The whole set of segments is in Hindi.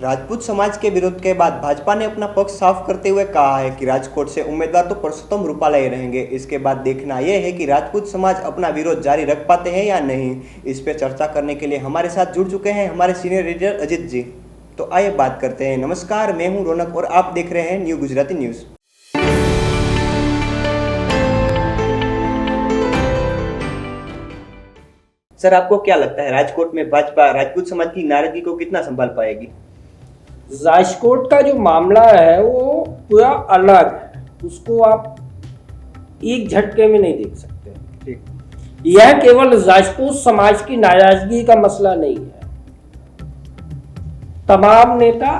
राजपूत समाज के विरोध के बाद भाजपा ने अपना पक्ष साफ करते हुए कहा है कि राजकोट से उम्मीदवार तो पुरुषोत्तम रूपाला ही रहेंगे। इसके बाद देखना यह है कि राजपूत समाज अपना विरोध जारी रख पाते हैं या नहीं। इस पर चर्चा करने के लिए हमारे साथ जुड़ चुके हैं हमारे सीनियर एडिटर अजित जी। तो आइए बात करते हैं। नमस्कार, मैं हूं रौनक और आप देख रहे हैं न्यू गुजराती न्यूज़। सर, आपको क्या लगता है राजकोट में भाजपा राजपूत समाज की नाराजगी को कितना संभाल पाएगी? राजकोट का जो मामला है वो पूरा अलग है, उसको आप एक झटके में नहीं देख सकते। यह केवल राजपूत समाज की नाराजगी का मसला नहीं है। तमाम नेता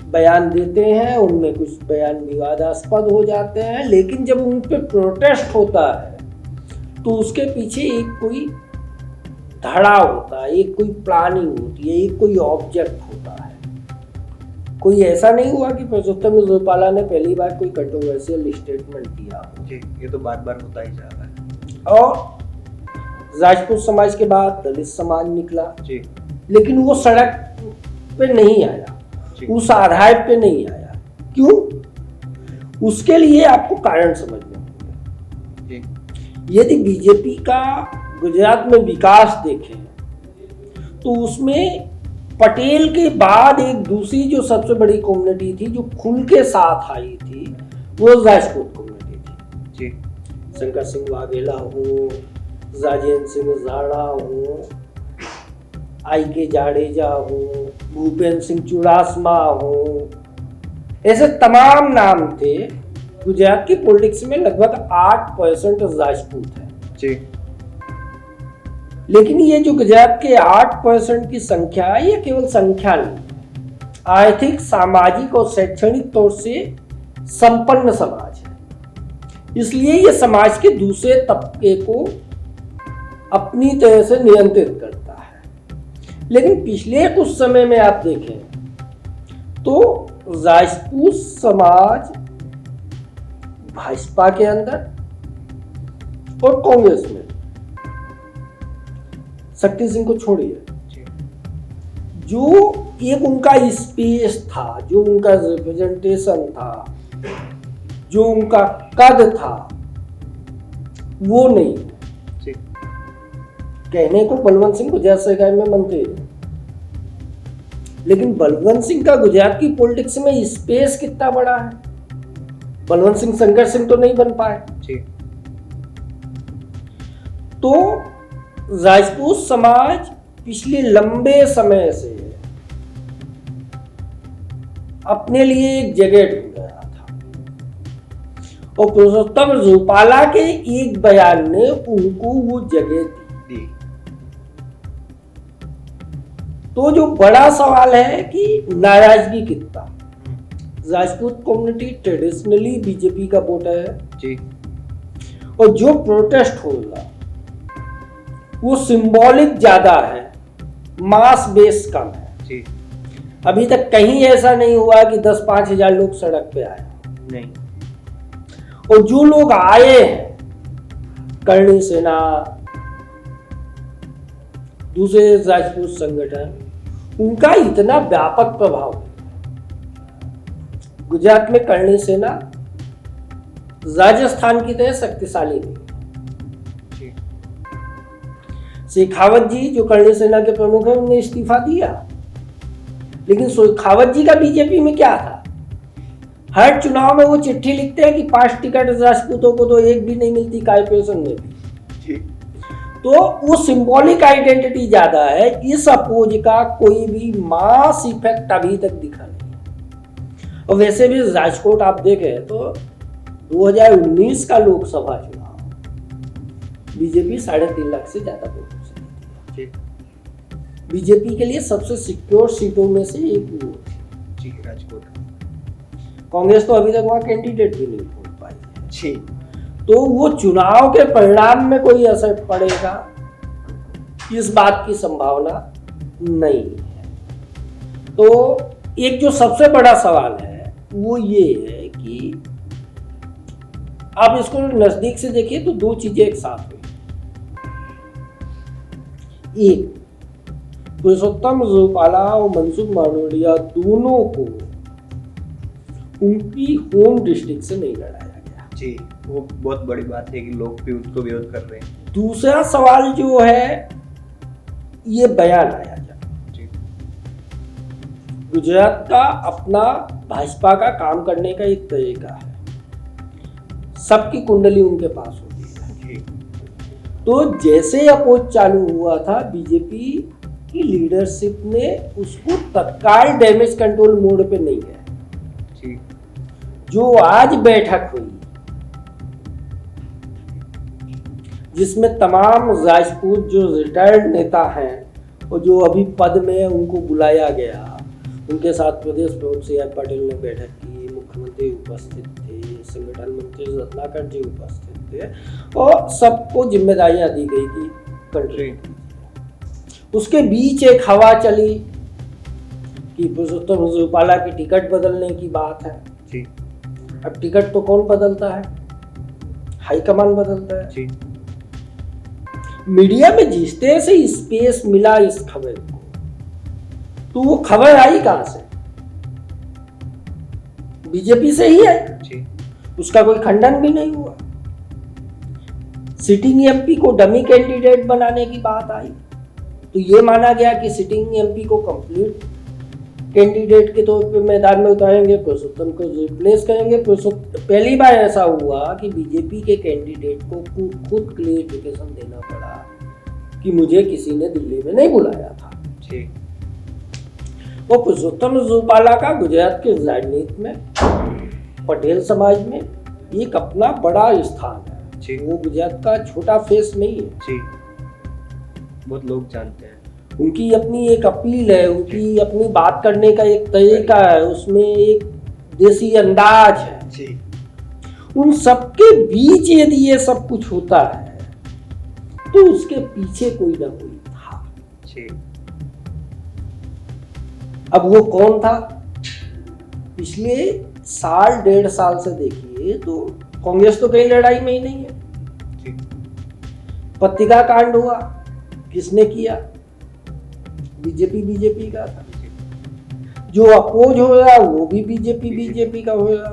बयान देते हैं, उनमें कुछ बयान विवादास्पद हो जाते हैं, लेकिन जब उन पर प्रोटेस्ट होता है तो उसके पीछे एक कोई धड़ा होता है, एक कोई प्लानिंग होती है, एक कोई ऑब्जेक्ट होता है। कोई ऐसा नहीं हुआ कि पुरुषोत्तम रूपाला ने पहली बार कोई कंट्रोवर्शियल स्टेटमेंट दिया जी, ये तो बार बार होता ही जा रहा है। और राजपूत समाज के बाद दलित समाज निकला जी, लेकिन वो सड़क पे नहीं आया, उस आधार पे नहीं आया। क्यों? उसके लिए आपको कारण समझना होगा। यदि बीजेपी का गुजरात में विकास देखें तो उसमें पटेल के बाद एक दूसरी जो सबसे बड़ी कम्युनिटी थी जो खुल के साथ आई थी वो राजपूत कम्युनिटी थी जी। शंकर सिंह वाघेला हो, राजेंद्र सिंह झाड़ा हो, आई के जाडेजा हो, भूपेंद्र सिंह चुड़ासमा हो, ऐसे तमाम नाम थे। गुजरात की पॉलिटिक्स में लगभग 8% राजपूत है जी। लेकिन ये जो गुजरात के 8% की संख्या है, ये केवल संख्या नहीं है, आर्थिक, सामाजिक और शैक्षणिक तौर से संपन्न समाज है। इसलिए ये समाज के दूसरे तबके को अपनी तरह से नियंत्रित करता है। लेकिन पिछले कुछ समय में आप देखें तो राजपूत समाज भाजपा के अंदर और कांग्रेस में, शक्ति सिंह को छोड़िए, जो एक उनका स्पेस था, जो उनका रिप्रेजेंटेशन था, जो उनका कद था, वो नहीं। कहने को बलवंत सिंह गुजरात सरकार में मंत्री है, लेकिन बलवंत सिंह का गुजरात की पॉलिटिक्स में स्पेस कितना बड़ा है। बलवंत सिंह शंकर सिंह तो नहीं बन पाए जी। तो राजपूत समाज पिछले लंबे समय से अपने लिए एक जगह ढूंढ रहा था और पुरुषोत्तम रूपाला के एक बयान ने उनको वो जगह दी। तो जो बड़ा सवाल है कि नाराजगी कितना। राजपूत कम्युनिटी ट्रेडिशनली बीजेपी का वोटर है जी, और जो प्रोटेस्ट होगा वो सिंबॉलिक ज्यादा है, मास बेस कम है जी। अभी तक कहीं ऐसा नहीं हुआ कि 10-5 हजार लोग सड़क पे आए नहीं, और जो लोग आए हैं, करणी सेना, दूसरे राजपूत संगठन, उनका इतना व्यापक प्रभाव है। गुजरात में करणी सेना राजस्थान की तरह शक्तिशाली नहीं। शेखावत जी जो करणी सेना के प्रमुख हैं, उन्होंने इस्तीफा दिया, लेकिन शेखावत जी का बीजेपी में क्या था? हर चुनाव में वो चिट्ठी लिखते हैं कि 5 टिकट राजपूतों को तो एक भी नहीं मिलती कॉर्पोरेशन में भी। तो वो सिंबॉलिक आइडेंटिटी ज्यादा है। इस अपोज का कोई भी मास इफेक्ट अभी तक दिखा नहीं। और वैसे भी राजकोट आप देखें तो 2019 का लोकसभा चुनाव बीजेपी 3.5 लाख से ज्यादा वोटों से जीती है। बीजेपी के लिए सबसे सिक्योर सीटों में से एक वो जी राजकोट। कांग्रेस तो अभी तक वहां कैंडिडेट भी नहीं ढूंढ पाई है जी। तो वो चुनाव के परिणाम में कोई असर पड़ेगा, इस बात की संभावना नहीं है। तो एक जो सबसे बड़ा सवाल है वो ये है कि आप इसको नजदीक से देखिए तो दो चीजें एक साथ हुई। एक, पुरुषोत्तम रूपाला और मनसुख मांडविया दोनों को उनकी होम डिस्ट्रिक्ट से नहीं लड़ाया गया। जी, वो बहुत बड़ी बात है कि लोग भी उसको विरोध कर रहे हैं। दूसरा सवाल जो है, ये बयान आया जब जी, गुजरात का अपना भाजपा का काम करने का एक तरीका है, सबकी कुंडली उनके पास होती है। जी, तो जैसे अपोज चालू हुआ था, बीजेपी की लीडरशिप ने उसको तत्काल डैमेज कंट्रोल मोड पे नहीं गया। जी, जो आज बैठक हुई जिसमें तमाम राजपूत जो रिटायर्ड नेता हैं और जो अभी पद में है उनको बुलाया गया, उनके साथ प्रदेश प्रमुख सी आर पाटिल ने बैठक की, मुख्यमंत्री उपस्थित थे, संगठन मंत्री रत्नाकर जी उपस्थित थे और सबको जिम्मेदारियां दी गई कि कंट्रीब्यूट कीजिए। उसके बीच एक हवा चली कि पुरुषोत्तम रूपाला की टिकट बदलने की बात है। जी, अब टिकट तो कौन बदलता है? हाईकमान बदलता है। जी, मीडिया में जिस तरह से स्पेस मिला इस खबर को, तो वो खबर आई कहां से? बीजेपी से ही है। जी, उसका कोई खंडन भी नहीं हुआ। सिटिंग एमपी को डमी कैंडिडेट बनाने की बात आई तो ये माना गया कि सिटिंग एमपी को कंप्लीट कैंडिडेट के तौर पे मैदान में उतारेंगे, पुरुषोत्तम को रिप्लेस करेंगे। पहली बार ऐसा हुआ कि बीजेपी के कैंडिडेट को खुद क्लेरिफिकेशन देना पड़ा कि मुझे किसी ने दिल्ली में नहीं बुलाया था। जी, वो पुरुषोत्तम रूपाला का गुजरात के राजनीति में, पटेल समाज में एक अपना बड़ा स्थान है। जी, वो गुजरात का छोटा फेस नहीं है। जी, बहुत लोग जानते हैं। उनकी अपनी एक अपील है, उनकी अपनी बात करने का एक तरीका है, उसमें एक देसी अंदाज है। जी, उन सबके बीच यदि ये सब कुछ होता है तो उसके पीछे कोई ना कोई था। जी, अब वो कौन था? पिछले साल डेढ़ साल से देखिए तो कांग्रेस तो कहीं लड़ाई में ही नहीं है। जी, पत्रिका कांड हुआ, किसने किया? बीजेपी का था। जो अपोज हो रहा वो भी बीजेपी का हो रहा।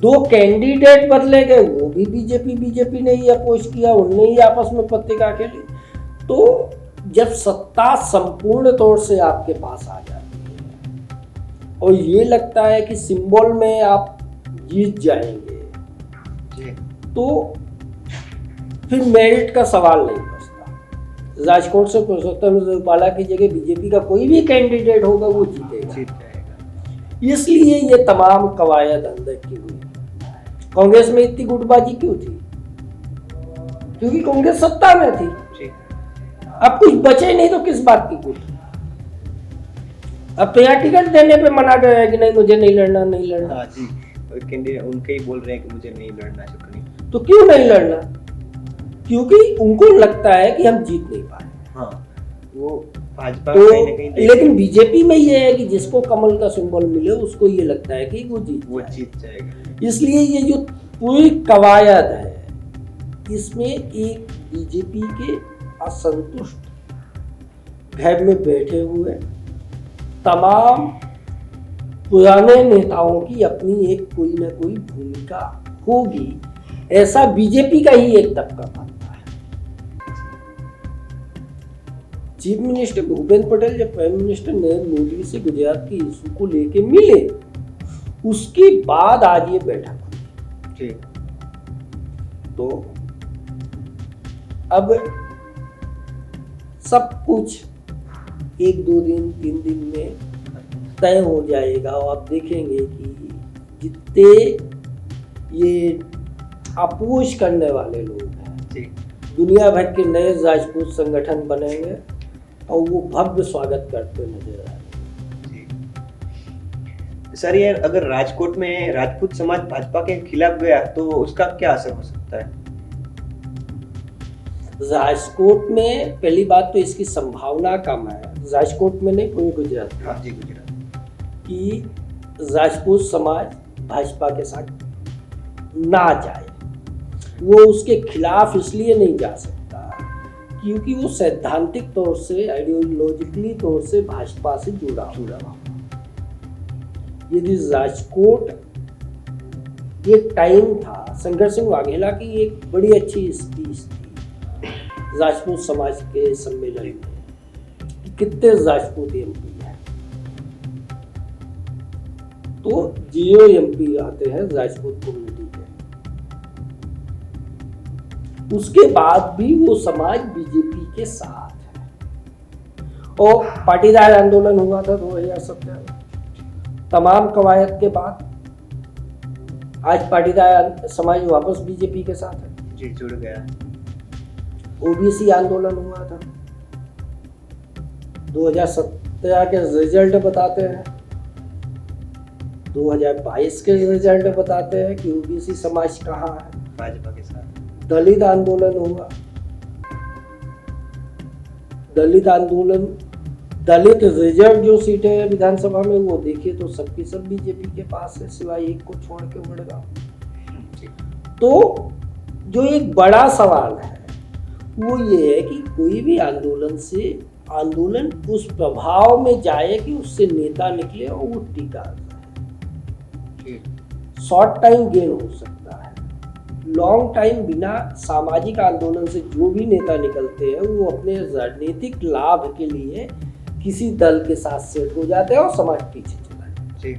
दो कैंडिडेट बदले गए, वो भी बीजेपी ने ही अपोज किया, उनने ही आपस में पत्रिका खेली। तो जब सत्ता संपूर्ण तौर से आपके पास आ जाती है और ये लगता है कि सिंबल में आप जीत जाएंगे, जी, तो फिर मेरिट का सवाल नहीं बचता। राजकोट से पुरुषोत्तम रूपाला की जगह बीजेपी का कोई भी कैंडिडेट होगा वो जीतेगा। जीत जाएगा। इसलिए ये तमाम कवायद अंदर की हुई। कांग्रेस में इतनी गुटबाजी क्यों थी? क्योंकि कांग्रेस सत्ता में थी। जी, अब कुछ बचे नहीं तो किस बात की गुट? अब तो यहाँ टिकट देने पे मना कर रहे हैं कि नहीं मुझे नहीं लड़ना। हाँ जी, कैंडिडेट उनके ही बोल रहे हैं कि मुझे नहीं लड़ना चुनाव। तो क्यों नहीं लड़ना? क्योंकि उनको लगता है कि हम जीत नहीं पाए। हाँ, वो भाजपा तो कहीं ना कहीं लेकिन बीजेपी में ये है कि जिसको कमल का सिंबल मिले उसको ये लगता है कि वो जीत जाएगा। इसलिए ये जो पूरी कवायद है, इसमें एक बीजेपी के असंतुष्ट घर में बैठे हुए तमाम पुराने नेताओं की अपनी एक कोई ना कोई भूमिका होगी, ऐसा बीजेपी का ही एक तबका मानता है। चीफ मिनिस्टर भूपेंद्र पटेल जब प्राइम मिनिस्टर नरेंद्र मोदी से गुजरात की इशू को लेके मिले, उसके बाद आज ये बैठक हुई। तो अब सब कुछ 1-2 दिन 3 दिन में तय हो जाएगा और आप देखेंगे कि जितने ये अपोज करने वाले लोग हैं, दुनिया भर के नए राजपूत संगठन बनेंगे और वो भव्य स्वागत करते नजर आएंगे। सर, ये अगर राजकोट में राजपूत समाज भाजपा के खिलाफ गया तो उसका क्या असर हो सकता है? राजकोट में पहली बात तो इसकी संभावना कम है, राजकोट में नहीं पूरे गुजरात में। हाँ जी, गुजरात कि राजपूत समाज भाजपा के साथ ना जाए। वो उसके खिलाफ इसलिए नहीं जा सकता क्योंकि वो सैद्धांतिक तौर से, आइडियोलॉजिकली तौर से भाजपा से जुड़ा हुआ। यदि राजकोट एक टाइम था, शंकर सिंह वाघेला की एक बड़ी अच्छी स्पीच थी राजपूत समाज के सम्मेलन में, कितने राजपूत एमपी हैं, तो 0 एमपी आते हैं राजपूत कम्युनिटी के। उसके बाद भी वो समाज बीजेपी के साथ है। और पाटीदार आंदोलन हुआ था 2017 में, तमाम कवायद के बाद आज पाटीदार समाज वापस बीजेपी के साथ है जी, जुड़ गया। ओबीसी आंदोलन हुआ था, 2017 के रिजल्ट बताते हैं, 2022 के रिजल्ट बताते हैं कि ओबीसी समाज कहाँ है, भाजपा के साथ। दलित आंदोलन हुआ, दलित आंदोलन, दलित रिजर्व जो सीटें हैं विधानसभा में, वो देखिए तो सबकी सब बीजेपी के पास है, सिवाय एक को छोड़ के उमड़गा। तो जो एक बड़ा सवाल है वो ये है कि कोई भी आंदोलन उस प्रभाव में जाए कि उससे नेता निकले और वो टिका रहे। शॉर्ट टाइम गेन हो सकता है, लॉन्ग टाइम बिना सामाजिक आंदोलन से जो भी नेता निकलते हैं वो अपने राजनीतिक लाभ के लिए किसी दल के साथ सेट हो जाते हैं और समाज पीछे चला जाता है,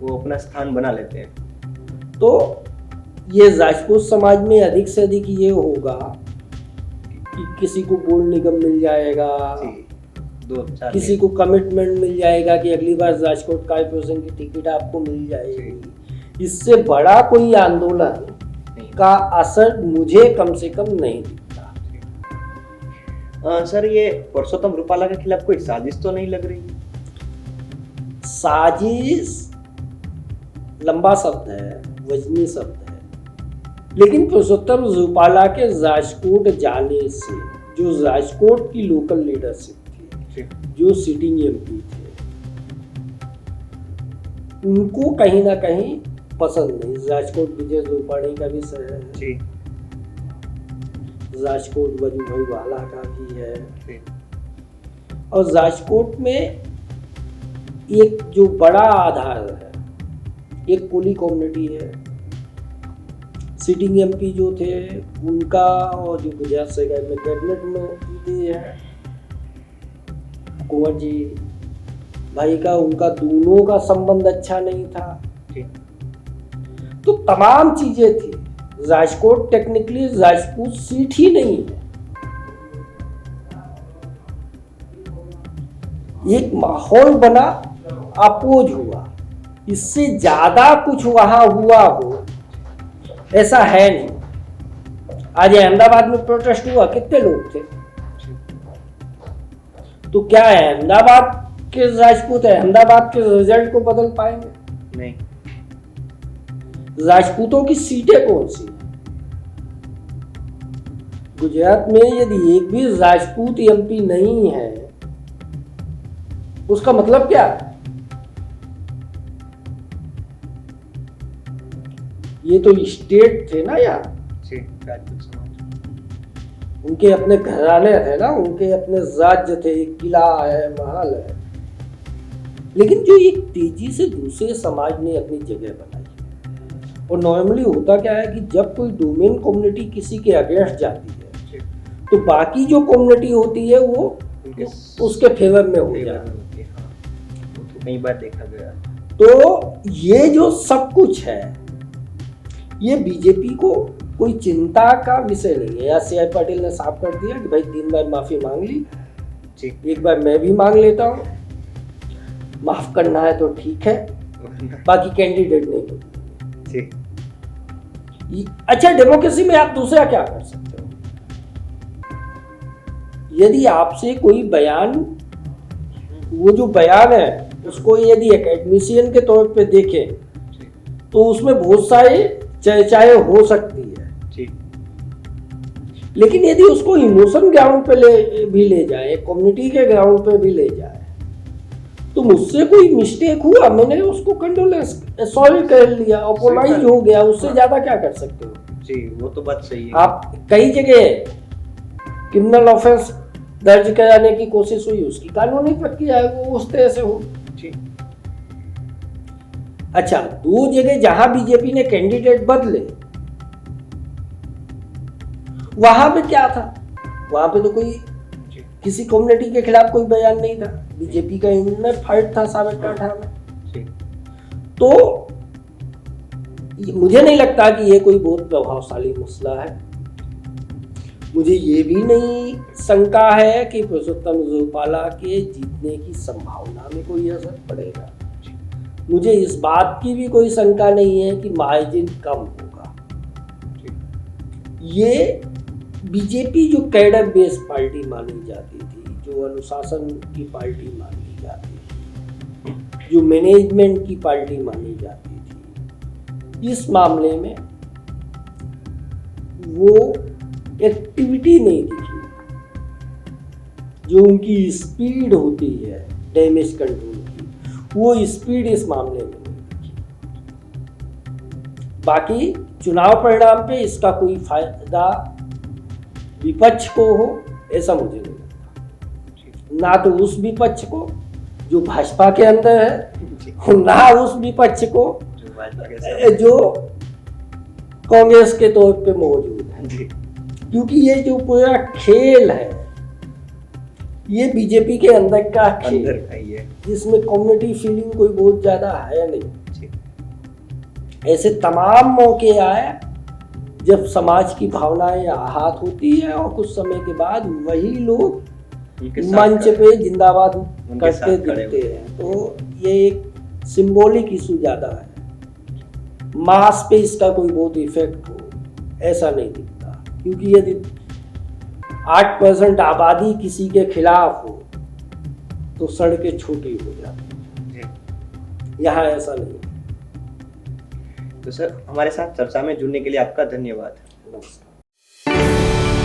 वो अपना स्थान बना लेते हैं। तो ये राजपूत समाज में अधिक से अधिक ये होगा कि किसी को गोल्ड निगम मिल जाएगा, किसी को कमिटमेंट मिल जाएगा कि अगली बार राजकोट कॉर्पोरेशन की टिकट आपको मिल जाएगी। इससे बड़ा कोई आंदोलन का असर मुझे कम से कम नहीं दिखता। सर, ये पुरुषोत्तम रूपाला के खिलाफ कोई साजिश तो नहीं लग रही? साजिश लंबा शब्द है, वजनी शब्द है, लेकिन पुरुषोत्तम रूपाला के राजकोट जाने से जो राजकोट की लोकल लीडरशिप थी, जो सिटिंग एमपी थे, उनको कहीं ना कहीं पसंद नहीं। राजकोट विजय रूपाणी का भी शहर है, राजकोट वजूभाई वाला का भी है, और राजकोट में एक जो बड़ा आधार है, एक कोली कम्युनिटी है। सिटिंग एमपी जो थे उनका और जो गुजरात से गए में कैबिनेट में दिए हैं कुंवर जी भाई का, उनका दोनों का संबंध अच्छा नहीं था। तो तमाम चीजें थी। राजकोट टेक्निकली राजपूत सीट ही नहीं है। एक माहौल बना, अपोज हुआ, इससे ज्यादा कुछ वहां हुआ हो ऐसा है नहीं। आज अहमदाबाद में प्रोटेस्ट हुआ, कितने लोग थे? तो क्या अहमदाबाद के राजपूत अहमदाबाद के रिजल्ट को बदल पाएंगे? नहीं। राजपूतों की सीटें कौन सी? गुजरात में यदि एक भी राजपूत एमपी नहीं है, उसका मतलब क्या है? ये तो स्टेट थे ना यार, राजपूत समाज, उनके अपने घराने थे ना, उनके अपने राज्य थे, किला है, महल है। लेकिन जो एक तेजी से दूसरे समाज ने अपनी जगह बनाई, और नॉर्मली होता क्या है कि जब कोई डोमेन कम्युनिटी किसी के अगेंस्ट जाती है तो बाकी जो कम्युनिटी होती है वो उसके फेवर में हो जाती है। तो कई बार देखा गया। तो ये जो सब कुछ है, ये बीजेपी को कोई चिंता का विषय नहीं है। या सी.आई. पाटिल ने साफ कर दिया कि भाई 3 बार माफी मांग ली, एक बार मैं भी मांग लेता हूँ, माफ करना है तो ठीक है, बाकी कैंडिडेट नहीं होती। अच्छा, डेमोक्रेसी में आप दूसरा क्या कर सकते हो? यदि आपसे कोई बयान, वो जो बयान है उसको यदि एकेडमिशियन के तौर पे देखें तो उसमें बहुत सारे चर्चाएं हो सकती है, लेकिन यदि उसको इमोशन ग्राउंड पे भी ले जाए, कम्युनिटी के ग्राउंड पे भी ले जाए, तो मुझसे कोई मिस्टेक हुआ, मैंने उसको कंडोलेंस सॉरी कर लिया, अपोलाइज हो गया, उससे ज्यादा क्या कर सकते हो? जी, वो तो बात सही है। आप कई जगह क्रिमिनल ऑफेंस दर्ज कराने की कोशिश हुई, उसकी कानूनी प्रक्रिया है, वो उस तरह से हो। जी। अच्छा, 2 जगह जहां बीजेपी ने कैंडिडेट बदले, वहां पे क्या था? वहां पे तो कोई किसी कम्युनिटी के खिलाफ कोई बयान नहीं था, बीजेपी का इनर फाइट था साबरकांठा में। तो मुझे नहीं लगता कि ये कोई बहुत प्रभावशाली मसला है। मुझे ये भी नहीं शंका है कि पुरुषोत्तम रूपाला के जीतने की संभावना में कोई असर पड़ेगा। मुझे इस बात की भी कोई शंका नहीं है कि मार्जिन कम होगा। ये बीजेपी जो कैडर बेस्ड पार्टी मानी जाती थी, जो अनुशासन की पार्टी मानी जाती थी, जो मैनेजमेंट की पार्टी मानी जाती थी, इस मामले में वो एक्टिविटी नहीं दिखी। जो उनकी स्पीड होती है डैमेज कंट्रोल की, वो स्पीड इस मामले में नहीं दिखी। बाकी चुनाव परिणाम पे इसका कोई फायदा विपक्ष को हो, ऐसा मुझे नहीं लगता। ना तो उस विपक्ष को जो भाजपा के अंदर है, ना उस विपक्ष को जो कांग्रेस के तौर पे मौजूद है। क्योंकि ये जो पूरा खेल है, ये बीजेपी के अंदर का खेल है, जिसमें कम्युनिटी फीलिंग कोई बहुत ज्यादा है नहीं। ऐसे तमाम मौके आए जब समाज की भावनाएं आहत होती है और कुछ समय के बाद वही लोग मंच पे जिंदाबाद करते दिखते हैं। तो ये एक सिंबॉलिक इशू ज्यादा है, मास पे इसका कोई बहुत इफेक्ट हो ऐसा नहीं दिखता। क्योंकि यदि 8% आबादी किसी के खिलाफ हो तो सड़कें छोटी हो जाती हैं, यहाँ ऐसा नहीं। तो सर, हमारे साथ चर्चा में जुड़ने के लिए आपका धन्यवाद। नमस्कार।